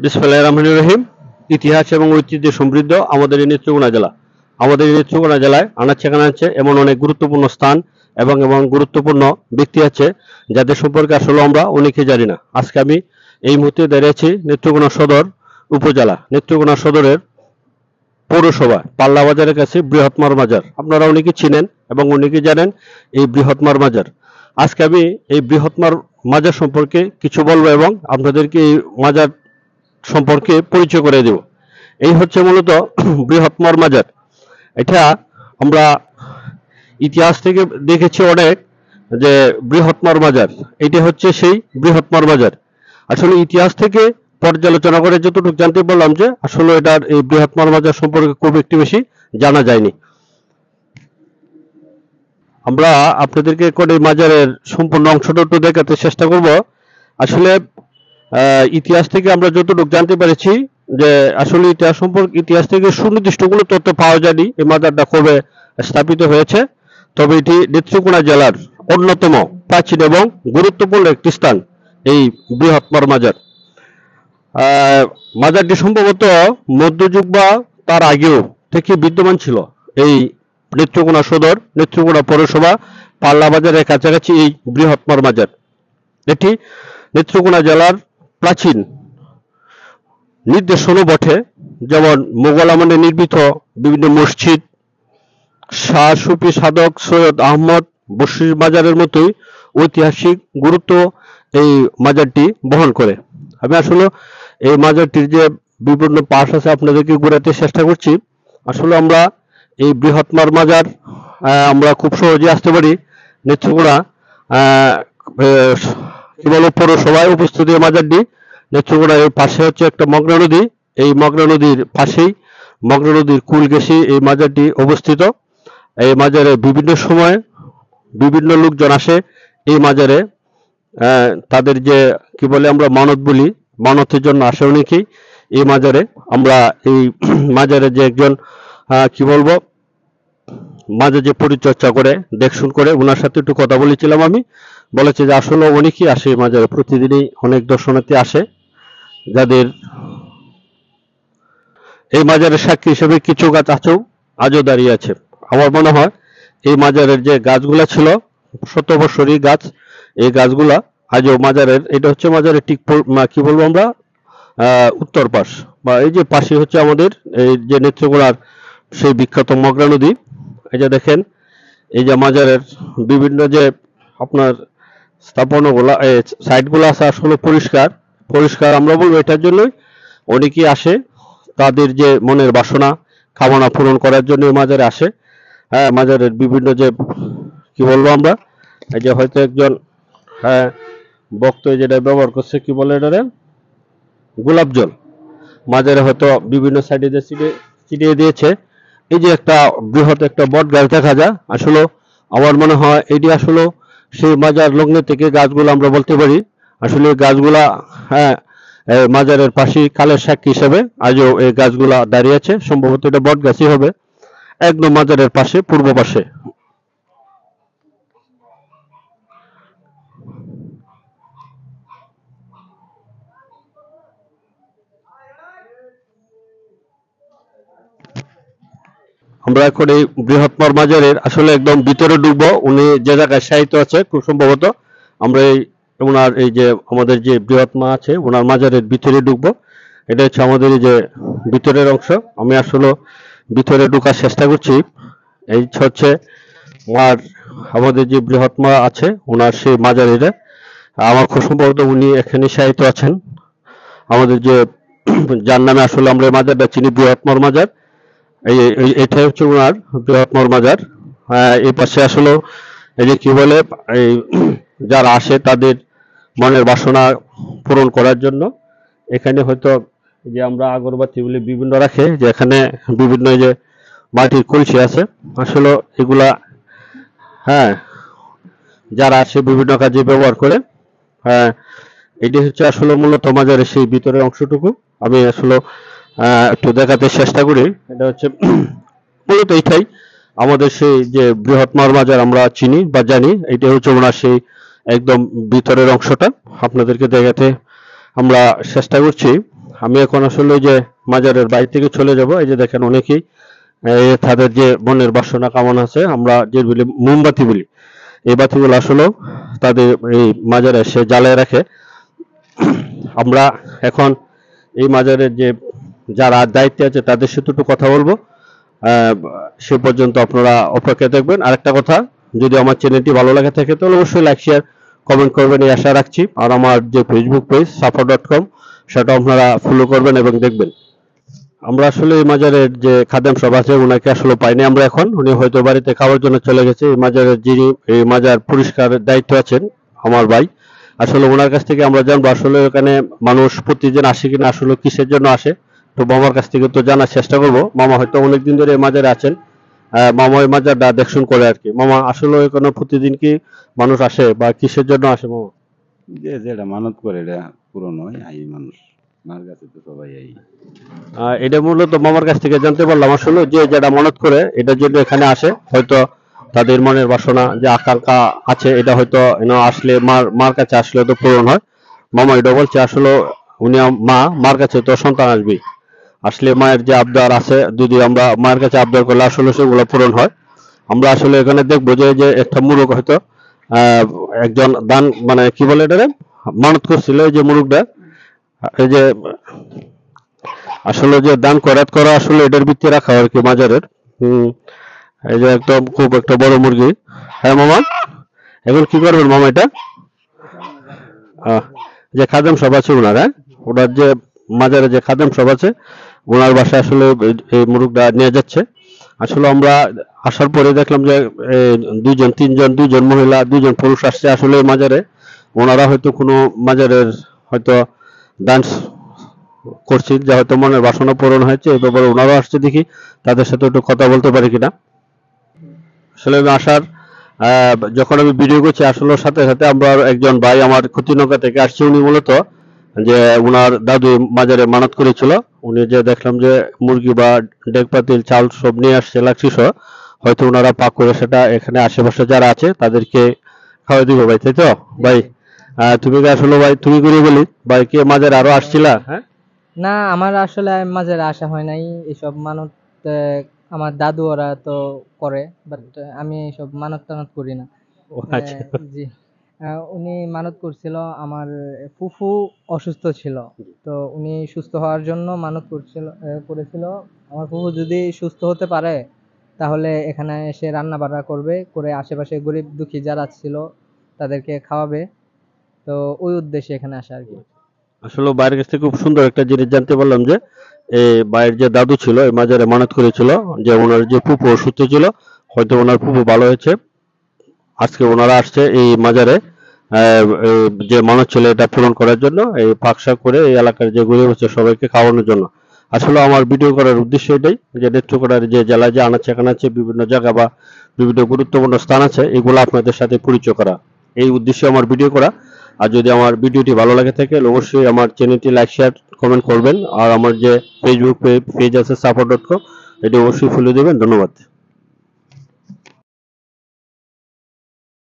বিসমিল্লাহির রহমানির রহিম। ইতিহাস এবং ঐতিহ্যে সমৃদ্ধ আমাদের এই নেত্রকোনা জেলা। আমাদের এই নেত্রকোনা জেলায় আনাচে কানাচে এমন অনেক গুরুত্বপূর্ণ স্থান এবং গুরুত্বপূর্ণ ব্যক্তি আছে যাদের সম্পর্কে আসলে আমরা অনেকে জানি না। আজকে আমি এই মুহূর্তে দাঁড়িয়ে আছি নেত্রকোনা সদর উপজেলা, নেত্রকোনা সদরের পৌরসভা পাল্লা বাজারের কাছে বৃহত্তর মাজার। আপনারা অনেকে চিনেন এবং অনেকে জানেন এই বৃহত্তর মাজার। আজকে আমি এই বৃহত্তর মাজার সম্পর্কে কিছু বলবো এবং আপনাদেরকে এই মাজার সম্পর্কে পরিচয় করে দেব। এই হচ্ছে মূলত বৃহত্তর মাজার। এটা আমরা ইতিহাস থেকে দেখেছি অনেক যে বৃহত্তর মাজার, এটা হচ্ছে সেই বৃহত্তর মাজার। আসলে ইতিহাস থেকে পর্যালোচনা করে যতটুকু জানতে পারলাম যে আসলে এটার এই বৃহত্তর মাজার সম্পর্কে খুব একটি বেশি জানা যায়নি। আমরা আপনাদেরকে করে মাজারের সম্পূর্ণ অংশটা একটু দেখাতে চেষ্টা করব। আসলে ইতিহাস থেকে আমরা যতটুকু জানতে পেরেছি যে আসলে ইতিহাস থেকে সুনির্দিষ্ট কোনো তথ্য পাওয়া যায়নি এই মাজারটা কবে স্থাপিত হয়েছে। তবে এটি নেত্রকোনা জেলার অন্যতম প্রাচীন এবং গুরুত্বপূর্ণ একটি স্থান এই বৃহত্তর মাজার। মাজারটি সম্ভবত মধ্যযুগ বা তার আগেও থেকে বিদ্যমান ছিল এই নেত্রকোনা সদর, নেত্রকোনা পৌরসভা পাল্লা বাজারের কাছাকাছি এই বৃহত্তর মাজার। এটি নেত্রকোনা জেলার প্রাচীন নিদর্শনও বটে, যেমন মোগল আমলে নির্মিত বিভিন্ন মসজিদ, শাহ সুফি সাধক সৈয়দ আহমদ বশির মাজারের মতোই ঐতিহাসিক গুরুত্ব এই মাজারটি বহন করে। আমি আসলে এই মাজারটির যে বিভিন্ন পাশ আছে আপনাদেরকে ঘোরাতে চেষ্টা করছি। আসলে আমরা এই বৃহত্তর মাজার আমরা খুব সহজে আসতে পারি নেত্রকোনা কি বলো পৌরসভায় উপস্থিত এই মাজারটি। নেত্রকোনার পাশে হচ্ছে একটা মগরা নদী, এই মগরা নদীর পাশেই মগরা নদীর কূল ঘেঁষে এই মাজারটি অবস্থিত। এই মাজারে বিভিন্ন সময় বিভিন্ন লোকজন আসে এই মাজারে তাদের যে কি বলে আমরা মানত বলি, মানতের জন্য আসে অনেকেই এই মাজারে। আমরা এই মাজারে যে একজন কি বলবো মাঝে যে পরিচর্যা করে দেখশুন করে ওনার সাথে একটু কথা বলেছিলাম। আমি বলেছে যে আসলে অনেকেই আসে এই মাজারে, প্রতিদিনই অনেক দর্শনার্থী আসে, যাদের এই মাজারের সাক্ষী হিসেবে কিছু গাছ আজও দাঁড়িয়ে আছে। আমার মনে হয় এই মাজারের যে গাছগুলা ছিল শতবর্ষরী গাছ, এই গাছগুলা আজও মাজারের, এটা হচ্ছে মাজারের ঠিক কি বলবো আমরা উত্তর পাশ বা এই যে পাশে হচ্ছে আমাদের এই যে নেত্রকোনার সেই বিখ্যাত মগরা নদী। এই যে দেখেন এই যে মাজারের বিভিন্ন যে আপনার স্থাপনাগুলা সাইটগুলো আছে আসলে পরিষ্কার পরিষ্কার আমরা বলবো এটার জন্যই অনেকেই আসে তাদের যে মনের বাসনা কামনা পূরণ করার জন্য মাজারে আসে। হ্যাঁ, মাজারের বিভিন্ন যে কি বলবো আমরা এই যে হয়তো একজন ভক্ত যেটা ব্যবহার করছে কি বলে এটারে গোলাপ জল মাজারে হয়তো বিভিন্ন সাইডে যে ছিটিয়ে দিয়েছে। এই যে একটা বৃহৎ একটা বট গাছ দেখা যায়, আসলে আমার মনে হয় এটি আসলে সেই মাজার লগ্নে থেকে গাছগুলো আমরা বলতে পারি। আসলে গাছগুলা মাজারের পাশে কালের সাক্ষী হিসেবে আজও এই গাছগুলা দাঁড়িয়ে আছে। সম্ভবত এটা বট গাছই হবে, একদম মাজারের পাশে পূর্ব পাশে। আমরা এখন এই বৃহত্তর মাজারের আসলে একদম ভিতরে ঢুকবো। উনি যে জায়গায় সাহিত্য আছে খুব সম্ভবত আমরা এই ওনার এই যে আমাদের যে বৃহৎ মা আছে ওনার মাজারের ভিতরে ঢুকবো। এটা হচ্ছে আমাদের এই যে ভিতরের অংশ। আমি আসলে ভিতরে ঢোকার চেষ্টা করছি। এই হচ্ছে আমাদের যে বৃহৎ মা আছে ওনার সেই মাজার। এটা আমার খুব সম্ভবত উনি এখানে সাহিত্য আছেন। আমাদের যে যার নামে আসলে আমরা মাজারটা চিনি বৃহত্তর মাজার, এটাই হচ্ছে ওনার বৃহত্তর মাজার। এই পাশে আসলে এই যে কি বলে এই যারা আসে তাদের মনের বাসনা পূরণ করার জন্য এখানে হয়তো যে আমরা আগরবাতি বলে বিভিন্ন রাখে, যে এখানে বিভিন্ন যে মাটির কলসি আছে আসলে এগুলা যারা আসে বিভিন্ন কাজে ব্যবহার করে। এটি হচ্ছে আসলে মূলত মাজারের সেই ভিতরের অংশটুকু আমি আসলে একটু দেখাতে চেষ্টা করি। এটা হচ্ছে মূলত এটাই আমাদের সেই যে বৃহত্তর মাজার আমরা চিনি বা জানি। এটা হচ্ছে ওনার সেই একদম ভিতরের অংশটা আপনাদেরকে দেখাতে আমরা চেষ্টা করছি। আমি এখন আসলে ওই যে মাজারের বাইরে থেকে চলে যাব। এই যে দেখেন অনেকেই তাদের যে মনের বাসনা কামনা আছে, আমরা যে বলি মোমবাতি বলি, এই বাতিগুলো আসলে তাদের এই মাজারে সে জ্বালায় রাখে। আমরা এখন এই মাজারের যে যারা দায়িত্বে আছে তাদের সাথে একটু কথা বলবো। সে পর্যন্ত আপনারা অপেক্ষায় থাকবেন। আরেকটা কথা, যদি আমার চ্যানেলটি ভালো লাগে থাকে তাহলে অবশ্যই লাইক শেয়ার কমেন্ট করবেন, এই আশা রাখছি। আর আমার যে ফেসবুক পেজ safa.com সেটা আপনারা ফলো করবেন এবং দেখবেন। আমরা আসলে এই মাজারের যে খাদেম সাহেব আছে ওনাকে আসলে পাইনি আমরা এখন, উনি হয়তো বাড়িতে খাওয়ার জন্য চলে গেছে। এই মাজারের যিনি এই মাজার পরিষ্কারের দায়িত্ব আছেন আমার ভাই, আসলে ওনার কাছ থেকে আমরা জানবো আসলে এখানে মানুষ প্রতিদিন আসে কিনা, আসলে কিসের জন্য আসে। তো মামার কাছ থেকে তো জানার চেষ্টা করবো। মামা হয়তো অনেকদিন ধরে এই মাজারে আছেন, মামা ওই মাজারটা দেখশন করে আর কি। মামা আসলে এখানে প্রতিদিন কি মানুষ আসে বা কিসের জন্য আসে মামা? যে যেটা মানত করে এটা পূরণ হয়, এই মানুষ মার কাছে তো সবাই এই। এটা মূলত মামার কাছ থেকে জানতে পারলাম আসলে যে যেটা মানত করে এটার জন্য এখানে আসে, হয়তো তাদের মনের বাসনা যে আকাঙ্ক্ষা আছে এটা হয়তো আসলে মার কাছে আসলে তো পূরণ হয়। মামা এটা বলছে আসলে উনি মার কাছে তো সন্তান আসবে, আসলে মায়ের যে আবদার আছে যদি আমরা মায়ের কাছে আবদার করলে আসলে সেগুলো পূরণ হয়। আমরা আসলে এখানে দেখবো যে একটা মুরগ হয়তো একজন দান মানে কি বলে এটা মানত করছিল, এই যে মুরগটা, এই যে আসলে যে দান করাত করা আসলে এটার ভিত্তি রাখা আর কি মাজারের। এই যে একদম খুব একটা বড় মুরগি। হ্যাঁ মামা, এখন কি করবেন মামা এটা? যে খাদেম সব আছে ওনার, হ্যাঁ ওনার যে মাজারে যে খাদেম সব আছে ওনার বাসায় আসলে এই মুরগটা নিয়ে যাচ্ছে। আসলে আমরা আসার পরে দেখলাম যে দুইজন তিনজন, দুইজন মহিলা দুইজন পুরুষ আসছে আসলে এই মাজারে। ওনারা হয়তো কোনো মাজারের হয়তো ডান্স করছি, যে হয়তো মনের বাসনা পূরণ হয়েছে, এই ব্যাপারে ওনারাও আসছে। দেখি তাদের সাথে একটু কথা বলতে পারি কিনা। আসলে আমি আসার যখন আমি ভিডিও করছি আসলে সাথে সাথে আমরা একজন ভাই আমার ক্ষতিনগর থেকে আসছে, উনি মূলত যে উনার দাদু মাজারে মানত করেছিল, উনি যে দেখলাম যে মুরগি বা ডেক পাতিল চাল সব নিয়ে আসছে লাকড়ি সহ, হয়তো ওনারা পাক করে সেটা এখানে আশেপাশে যারা আছে তাদেরকে খাওয়াই দিব ভাই, তাই তো ভাই? তুমি কি আসলে ভাই তুমি করে বলি ভাই কে মাজারে আরো আসছিলা? হ্যাঁ না, আমার আসলে মাঝের আসা হয় নাই এসব মানত। আমার দাদু ওরা তো করে, বাট আমি এসব মানত টানত করি না। ও আচ্ছা। জি, উনি মানত করছিল। আমার ফুফু অসুস্থ ছিল, তো উনি সুস্থ হওয়ার জন্য মানত করেছিল। আমার ফুফু যদি সুস্থ হতে পারে তাহলে এখানে এসে রান্না বান্না করবে, করে আশেপাশে গরিব দুঃখী যারা ছিল তাদেরকে খাওয়াবে। তো ওই উদ্দেশ্যে এখানে আসা আর কি। আসলে বাইরের কাছ থেকে খুব সুন্দর একটা জিনিস জানতে পারলাম যে এই বাইরের যে দাদু ছিল এই মাজারে মানত করেছিল যে ওনার যে ফুপু অসুস্থ ছিল, হয়তো ওনার ফুপু ভালো হয়েছে, আজকে ওনারা আসছে এই মাজারে যে মানত ছিল এটা পূরণ করার জন্য, এই পাকশাক করে এই এলাকার যে গরিব আছে সবাইকে খাওয়ানোর জন্য। আসলে আমার ভিডিও করার উদ্দেশ্য এটাই যে নেত্রকোনার যে জেলায় যে আনাচে কানাচে বিভিন্ন জায়গা বা বিভিন্ন গুরুত্বপূর্ণ স্থান আছে এগুলো আপনাদের সাথে পরিচয় করা, এই উদ্দেশ্যে আমার ভিডিও করা। আর যদি আমার ভিডিওটি ভালো লাগে থাকে অবশ্যই আমার চ্যানেলটি লাইক শেয়ার কমেন্ট করবেন। আর আমার যে ফেসবুক পেজ আছে safa.com, এটি অবশ্যই ফলো দেবেন। ধন্যবাদ।